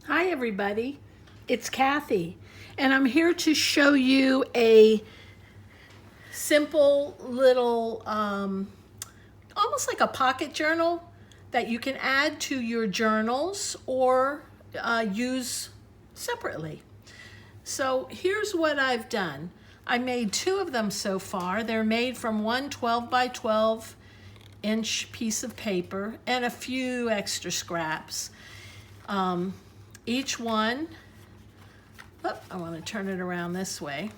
Hi everybody, it's Kathy, and I'm here to show you a simple little, almost like a pocket journal that you can add to your journals or use separately. So here's what I've done. I made two of them so far. They're made from one 12 by 12 inch piece of paper and a few extra scraps. Each one, I want to turn it around this way.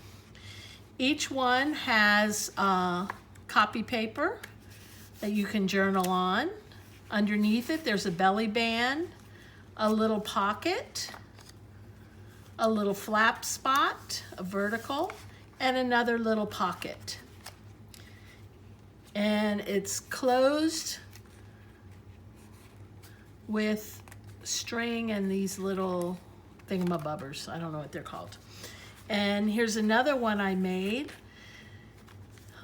Each one has copy paper that you can journal on. Underneath it, there's a belly band, a little pocket, a little flap spot, a vertical, and another little pocket. And it's closed with string and these little thingamabobbers. I don't know what they're called. And here's another one I made.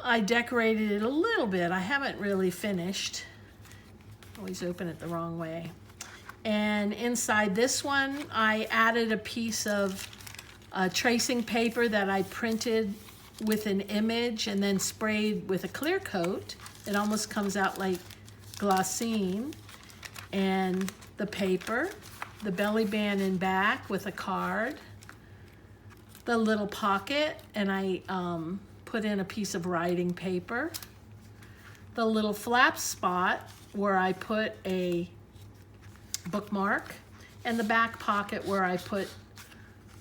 I decorated it a little bit. I haven't really finished. Always open it the wrong way. And inside this one, I added a piece of tracing paper that I printed with an image and then sprayed with a clear coat. It almost comes out like glassine. And the paper, the belly band in back with a card, the little pocket, and I put in a piece of writing paper, the little flap spot where I put a bookmark, and the back pocket where I put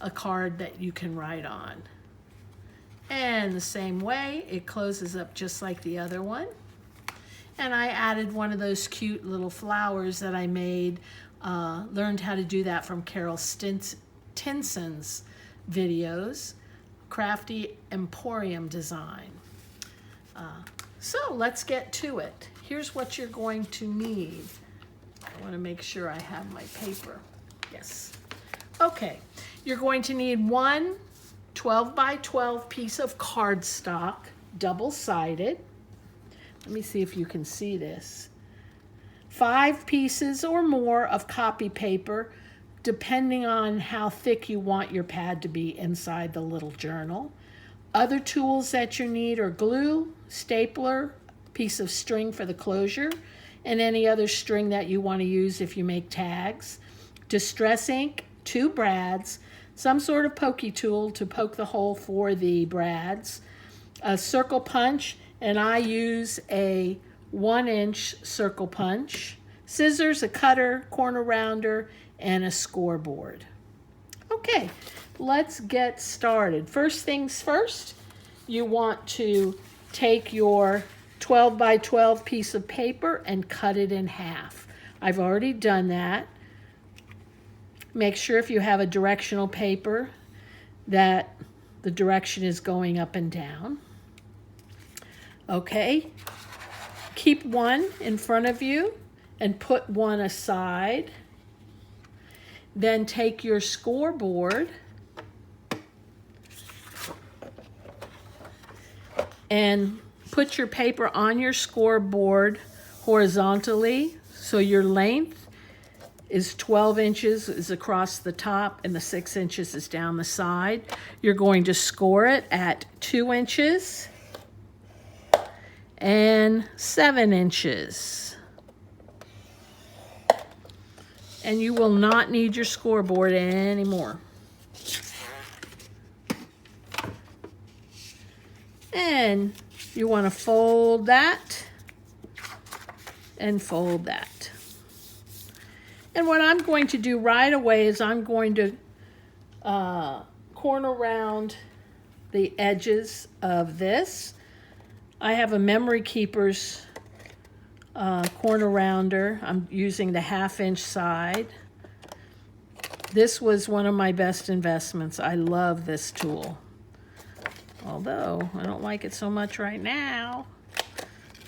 a card that you can write on. And the same way, it closes up just like the other one. And I added one of those cute little flowers that I made, learned how to do that from Carol Tinson's videos, Crafty Emporium Design. So let's get to it. Here's what you're going to need. I want to make sure I have my paper. Yes. Okay, you're going to need one 12 by 12 piece of cardstock, double-sided. Let me see if you can see this. 5 pieces or more of copy paper, depending on how thick you want your pad to be inside the little journal. Other tools that you need are glue, stapler, piece of string for the closure, and any other string that you want to use if you make tags. Distress ink, 2 brads, some sort of pokey tool to poke the hole for the brads, a circle punch, and I use a 1-inch circle punch, scissors, a cutter, corner rounder, and a scoreboard. Okay, let's get started. First things first, you want to take your 12 by 12 piece of paper and cut it in half. I've already done that. Make sure if you have a directional paper that the direction is going up and down. Okay, keep one in front of you and put one aside. Then take your scoreboard and put your paper on your scoreboard horizontally, so your length is 12 inches is across the top and the 6 inches is down the side. You're going to score it at 2 inches and 7 inches. And you will not need your scoreboard anymore. And you want to fold that and fold that. And what I'm going to do right away is I'm going to corner round the edges of this. I have a Memory Keepers corner rounder. I'm using the 1/2-inch side. This was one of my best investments. I love this tool. Although I don't like it so much right now.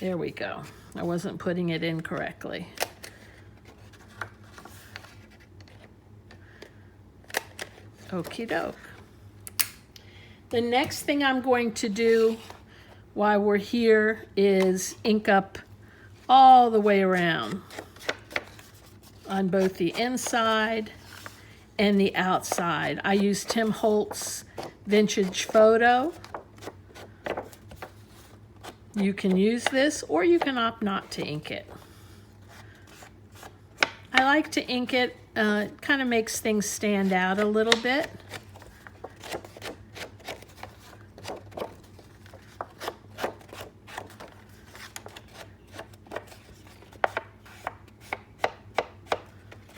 There we go. I wasn't putting it in correctly. Okie doke. The next thing I'm going to do while we're here is ink up all the way around on both the inside and the outside. I use Tim Holtz Vintage Photo. You can use this, or you can opt not to ink it. I like to ink it. It kind of makes things stand out a little bit.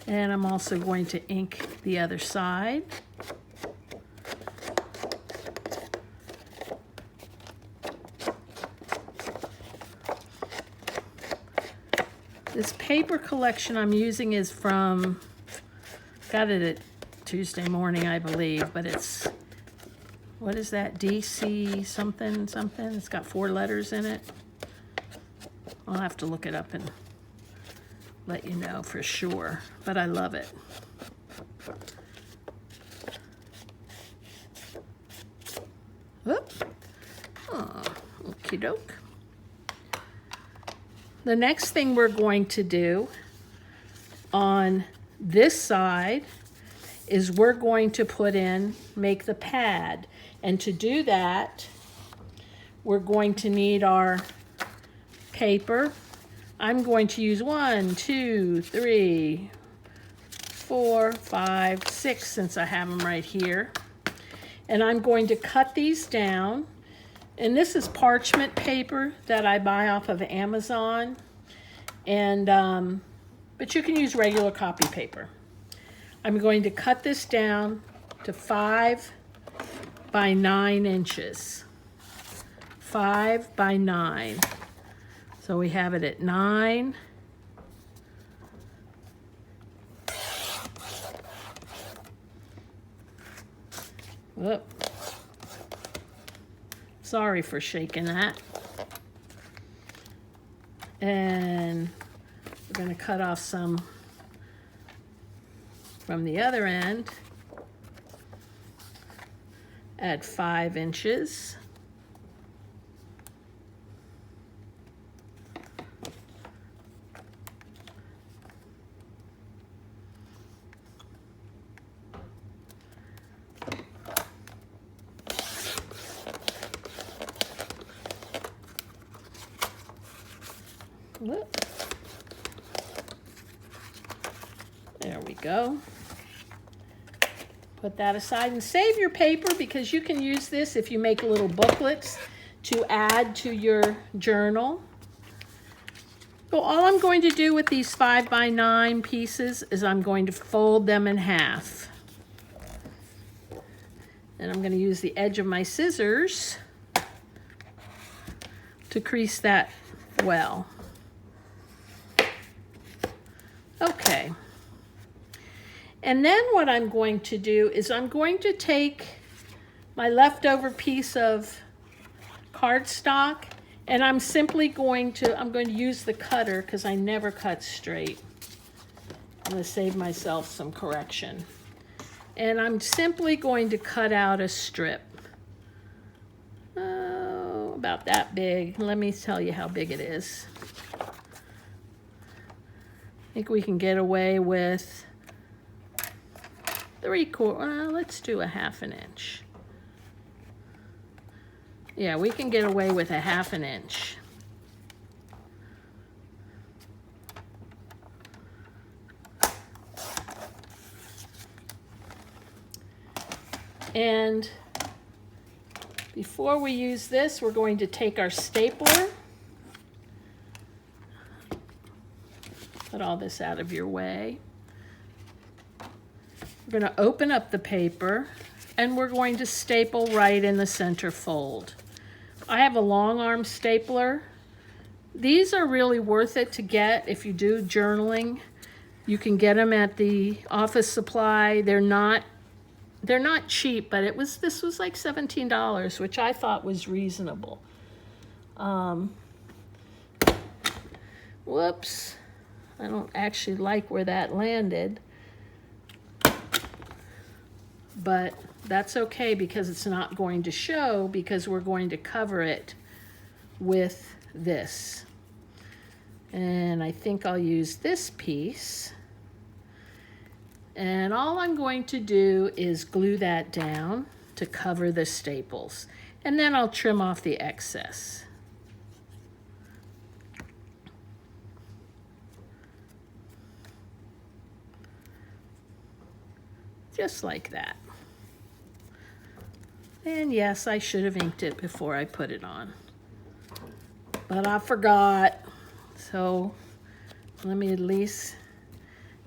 And I'm also going to ink the other side. This paper collection I'm using is from, got it at Tuesday Morning, I believe, but it's, what is that, DC something something? It's got 4 letters in it. I'll have to look it up and let you know for sure, but I love it. Whoop. Oh, okie doke. The next thing we're going to do on this side is we're going to make the pad. And to do that, we're going to need our paper. I'm going to use 1, 2, 3, 4, 5, 6, since I have them right here. And I'm going to cut these down. And this is parchment paper that I buy off of Amazon. And, but you can use regular copy paper. I'm going to cut this down to 5 by 9 inches. 5 by 9. So we have it at 9. Whoop. Sorry for shaking that. And we're going to cut off some from the other end at 5 inches. Whoop. There we go. Put that aside and save your paper, because you can use this if you make little booklets to add to your journal. So all I'm going to do with these 5 by 9 pieces is I'm going to fold them in half. And I'm going to use the edge of my scissors to crease that well. Okay. And then what I'm going to do is I'm going to take my leftover piece of cardstock, and I'm going to use the cutter, because I never cut straight. I'm going to save myself some correction. And I'm simply going to cut out a strip. Oh, about that big. Let me tell you how big it is. I think we can get away with 3/4, let's do a 1/2 inch. Yeah, we can get away with a 1/2 inch. And before we use this, we're going to take our stapler. Put all this out of your way. We're going to open up the paper, and we're going to staple right in the center fold. I have a long arm stapler. These are really worth it to get if you do journaling. You can get them at the office supply. They're not cheap, but this was like $17, which I thought was reasonable. Whoops. I don't actually like where that landed, but that's okay, because it's not going to show, because we're going to cover it with this. And I think I'll use this piece. And all I'm going to do is glue that down to cover the staples. And then I'll trim off the excess. Just like that. And yes, I should have inked it before I put it on, but I forgot. So let me at least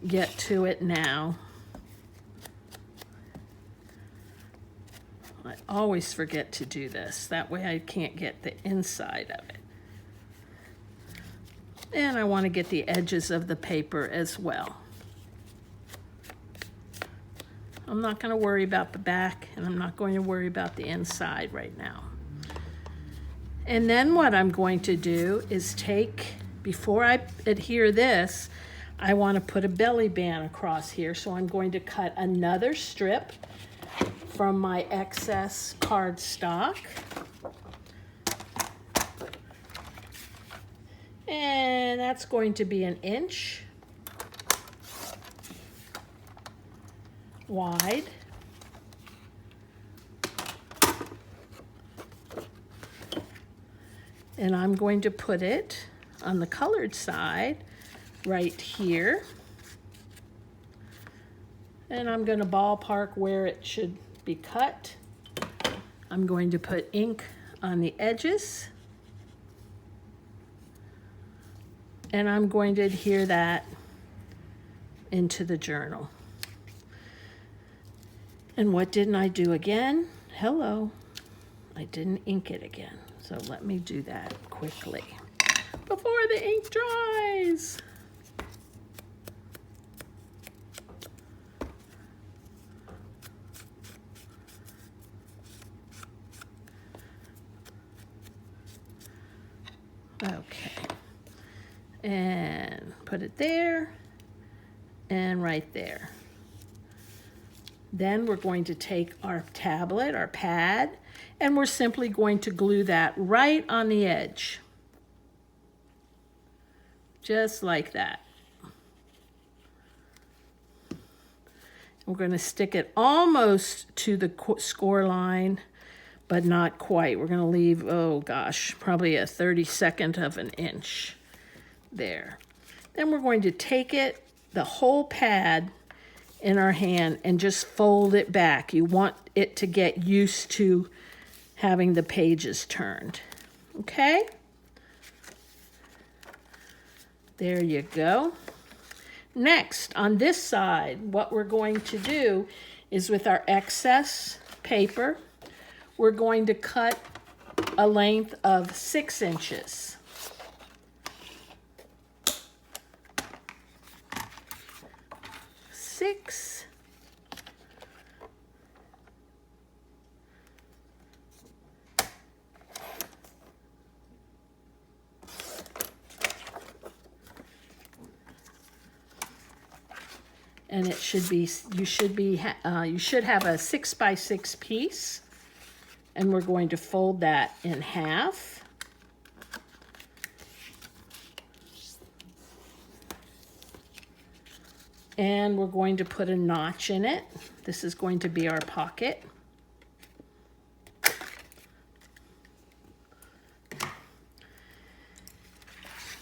get to it now. I always forget to do this. That way I can't get the inside of it. And I want to get the edges of the paper as well. I'm not going to worry about the back, and I'm not going to worry about the inside right now. And then what I'm going to do is take, before I adhere this, I want to put a belly band across here. So I'm going to cut another strip from my excess cardstock. And that's going to be 1 inch wide. And I'm going to put it on the colored side right here. And I'm going to ballpark where it should be cut. I'm going to put ink on the edges. And I'm going to adhere that into the journal. And what didn't I do again? Hello, I didn't ink it again. So let me do that quickly before the ink dries. Okay, and put it there and right there. Then we're going to take our tablet, our pad, and we're simply going to glue that right on the edge. Just like that. We're going to stick it almost to the score line, but not quite. We're going to leave, oh gosh, probably a 32nd of an inch there. Then we're going to take it, the whole pad, in our hand and just fold it back. You want it to get used to having the pages turned. Okay? There you go. Next, on this side, what we're going to do is with our excess paper, we're going to cut a length of 6 inches. 6. And it should be, you should have a 6 by 6 piece, and we're going to fold that in half. And we're going to put a notch in it. This is going to be our pocket.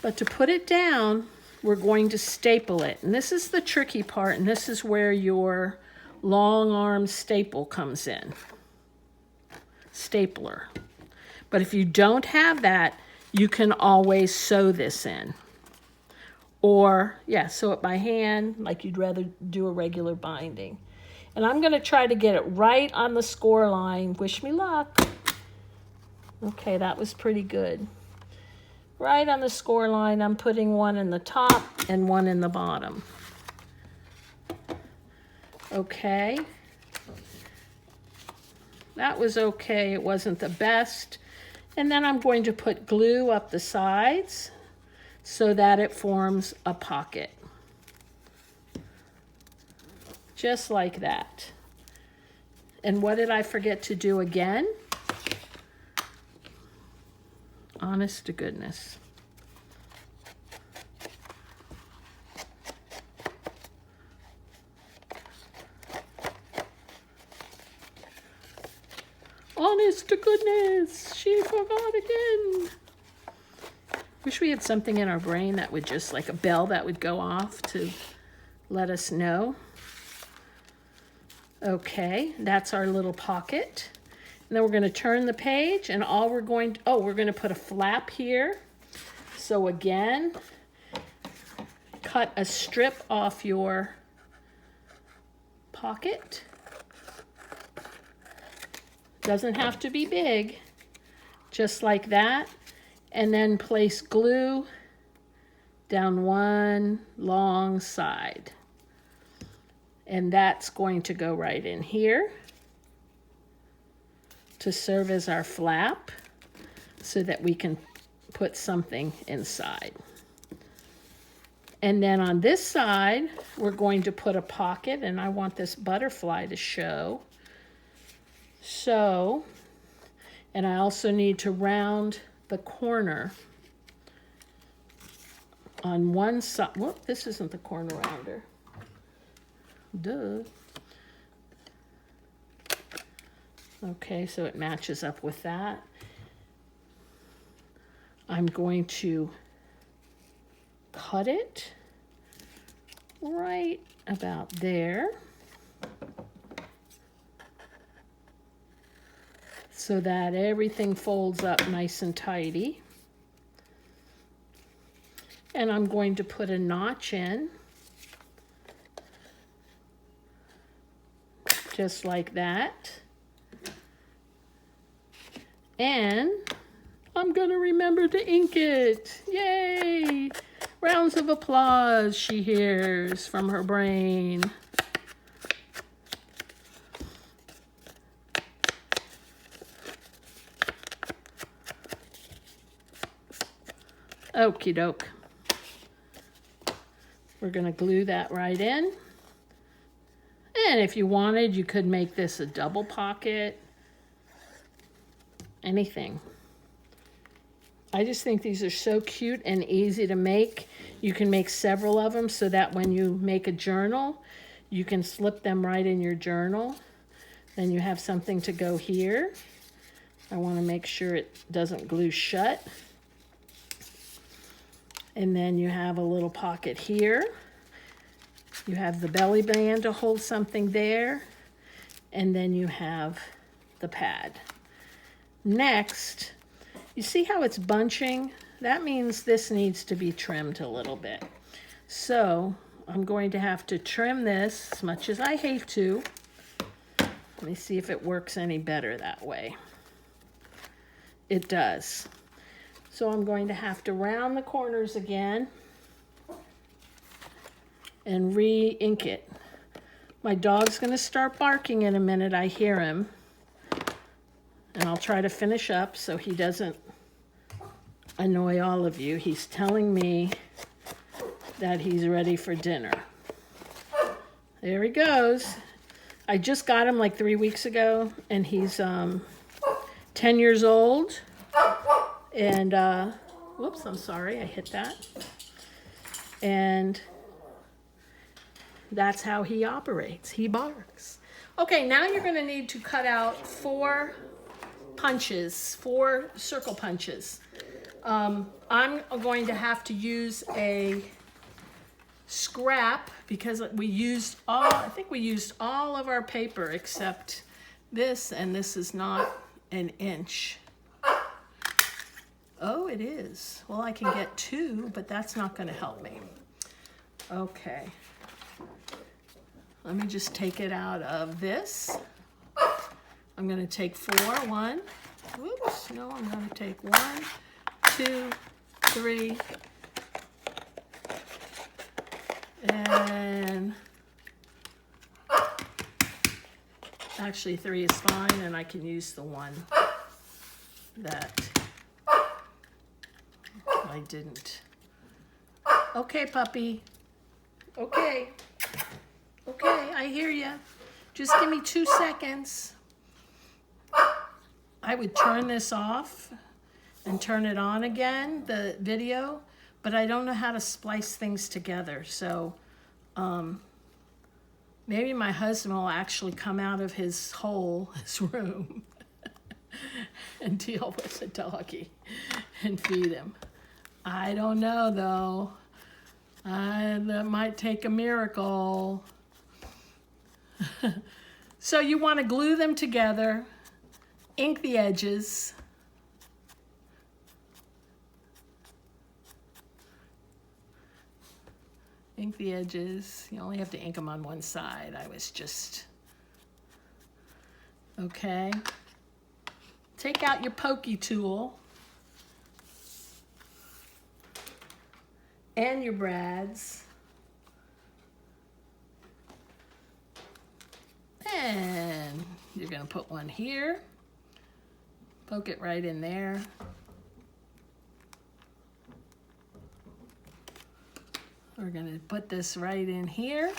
But to put it down, we're going to staple it. And this is the tricky part, and this is where your long arm staple comes in. Stapler. But if you don't have that, you can always sew this in. Or, yeah, sew it by hand, like you'd rather do a regular binding. And I'm going to try to get it right on the score line. Wish me luck. Okay, that was pretty good. Right on the score line, I'm putting one in the top and one in the bottom. Okay. That was okay. It wasn't the best. And then I'm going to put glue up the sides so that it forms a pocket. Just like that. And what did I forget to do again? Honest to goodness. Honest to goodness, she forgot again. Wish we had something in our brain that would just, like a bell that would go off to let us know. Okay, that's our little pocket. And then we're going to turn the page, and all we're going to, we're going to put a flap here. So again, cut a strip off your pocket. Doesn't have to be big, just like that. And then place glue down one long side. And that's going to go right in here to serve as our flap so that we can put something inside. And then on this side, we're going to put a pocket, and I want this butterfly to show. So, and I also need to round the corner on one side. Whoop, this isn't the corner rounder. Duh. Okay, so it matches up with that. I'm going to cut it right about there so that everything folds up nice and tidy. And I'm going to put a notch in, just like that. And I'm gonna remember to ink it. Yay! Rounds of applause she hears from her brain. Okie doke. We're gonna glue that right in. And if you wanted, you could make this a double pocket. Anything. I just think these are so cute and easy to make. You can make several of them so that when you make a journal, you can slip them right in your journal. Then you have something to go here. I want to make sure it doesn't glue shut. And then you have a little pocket here. You have the belly band to hold something there. And then you have the pad. Next, you see how it's bunching? That means this needs to be trimmed a little bit. So I'm going to have to trim this as much as I hate to. Let me see if it works any better that way. It does. So I'm going to have to round the corners again and re-ink it. My dog's going to start barking in a minute. I hear him. And I'll try to finish up so he doesn't annoy all of you. He's telling me that he's ready for dinner. There he goes. I just got him like 3 weeks ago, and he's 10 years old. And, whoops, I'm sorry, I hit that. And that's how he operates. He barks. Okay, now you're going to need to cut out 4 punches, 4 circle punches. I'm going to have to use a scrap because we used I think we used all of our paper except this, and this is not an inch. Oh, it is. Well, I can get 2, but that's not going to help me. Okay. Let me just take it out of this. I'm going to take 4. 1. Whoops. No, I'm going to take 1, 2, 3. And actually 3 is fine, and I can use the one that I didn't. Okay, puppy. Okay. Okay, I hear you. Just give me 2 seconds. I would turn this off and turn it on again, the video, but I don't know how to splice things together. So maybe my husband will actually come out of his hole, his room, and deal with the doggy and feed him. I don't know though. That might take a miracle. So you want to glue them together, ink the edges. Ink the edges. You only have to ink them on one side. I was just... Okay. Take out your pokey tool and your brads. And you're going to put one here. Poke it right in there. We're going to put this right in here.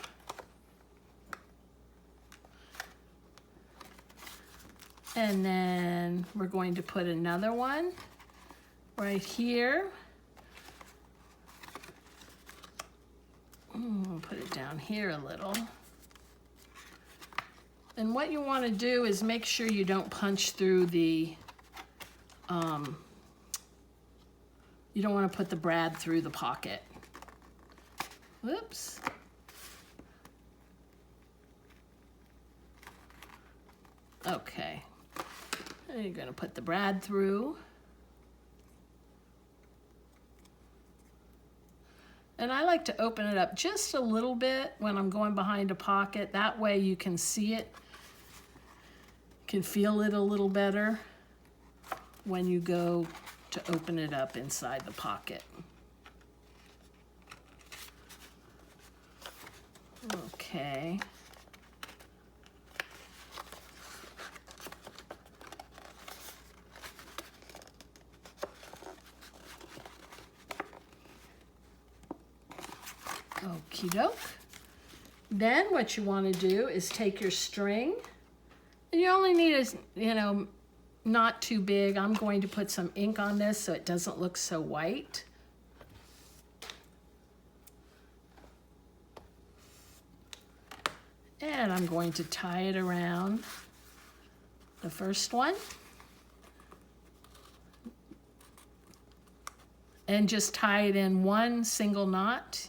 And then we're going to put another one right here. We'll put it down here a little. And what you want to do is make sure you don't punch through the, you don't want to put the brad through the pocket. Whoops. Okay. And you're going to put the brad through. And I like to open it up just a little bit when I'm going behind a pocket. That way you can see it, can feel it a little better when you go to open it up inside the pocket. Okay. Okie doke. Then what you want to do is take your string, and you only need a, not too big. I'm going to put some ink on this so it doesn't look so white. And I'm going to tie it around the first one. And just tie it in one single knot.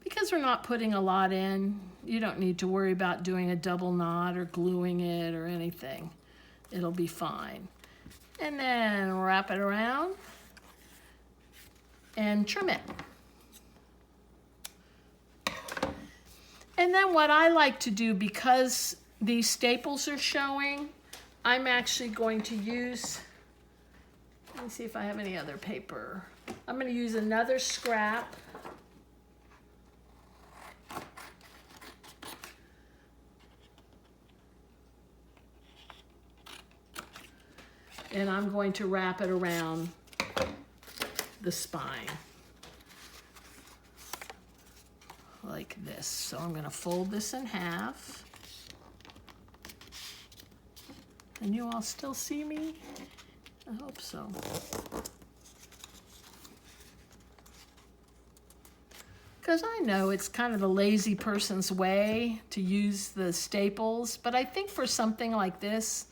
Because we're not putting a lot in, you don't need to worry about doing a double knot or gluing it or anything. It'll be fine. And then wrap it around and trim it. And then what I like to do, because these staples are showing, I'm actually going to use, let me see if I have any other paper. I'm going to use another scrap. And I'm going to wrap it around the spine. Like this. So I'm going to fold this in half. Can you all still see me? I hope so. Because I know it's kind of the lazy person's way to use the staples, but I think for something like this,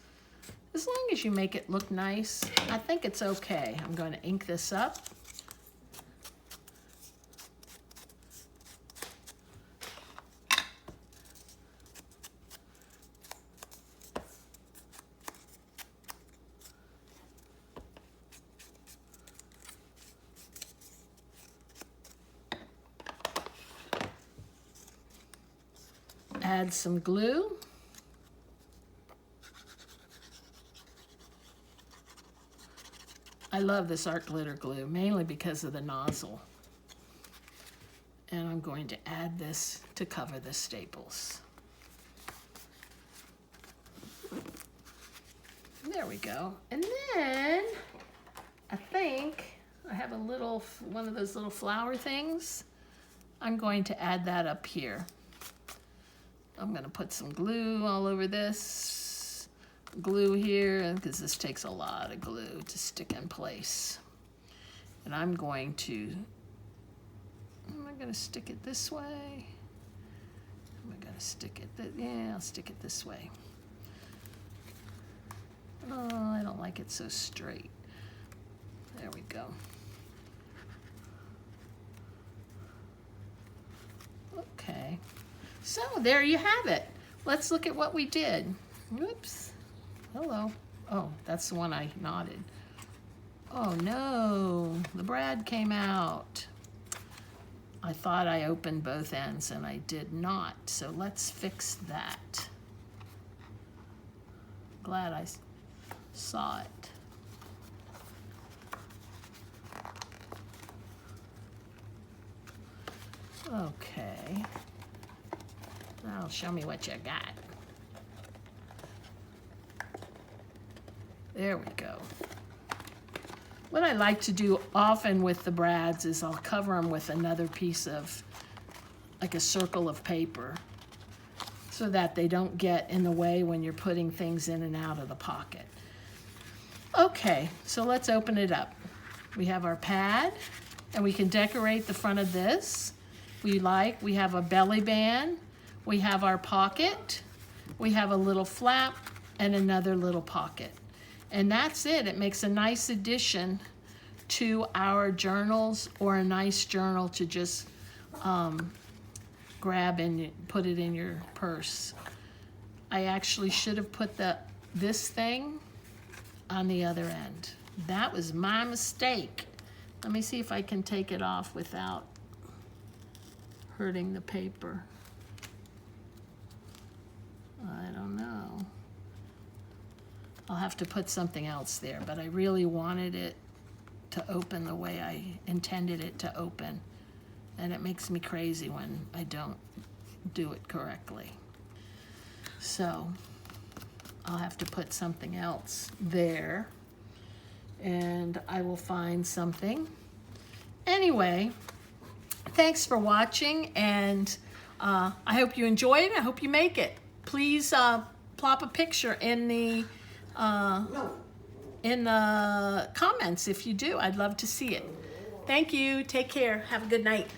as long as you make it look nice, I think it's okay. I'm going to ink this up. Add some glue. I love this art glitter glue, mainly because of the nozzle. And I'm going to add this to cover the staples. There we go. And then I think I have a little, one of those little flower things. I'm going to add that up here. I'm going to put some glue all over this, glue here, because this takes a lot of glue to stick in place. And I'm going to, am I going to stick it this way? Am I going to stick it, yeah, I'll stick it this way. Oh, I don't like it so straight. There we go. Okay, so there you have it. Let's look at what we did. Whoops. Hello. Oh, that's the one I knotted. Oh no, the brad came out. I thought I opened both ends and I did not, so let's fix that. Glad I saw it. Okay. Now show me what you got. There we go. What I like to do often with the brads is I'll cover them with another piece of, like a circle of paper, so that they don't get in the way when you're putting things in and out of the pocket. Okay, so let's open it up. We have our pad, and we can decorate the front of this. We have a belly band, we have our pocket, we have a little flap, and another little pocket. And that's it. It makes a nice addition to our journals, or a nice journal to just grab and put it in your purse. I actually should have put this thing on the other end. That was my mistake. Let me see if I can take it off without hurting the paper. I don't know. I'll have to put something else there, but I really wanted it to open the way I intended it to open. And it makes me crazy when I don't do it correctly. So I'll have to put something else there, and I will find something. Anyway, thanks for watching, and I hope you enjoy it. I hope you make it. Please plop a picture in the comments if you do. I'd love to see it. Thank you. Take care. Have a good night.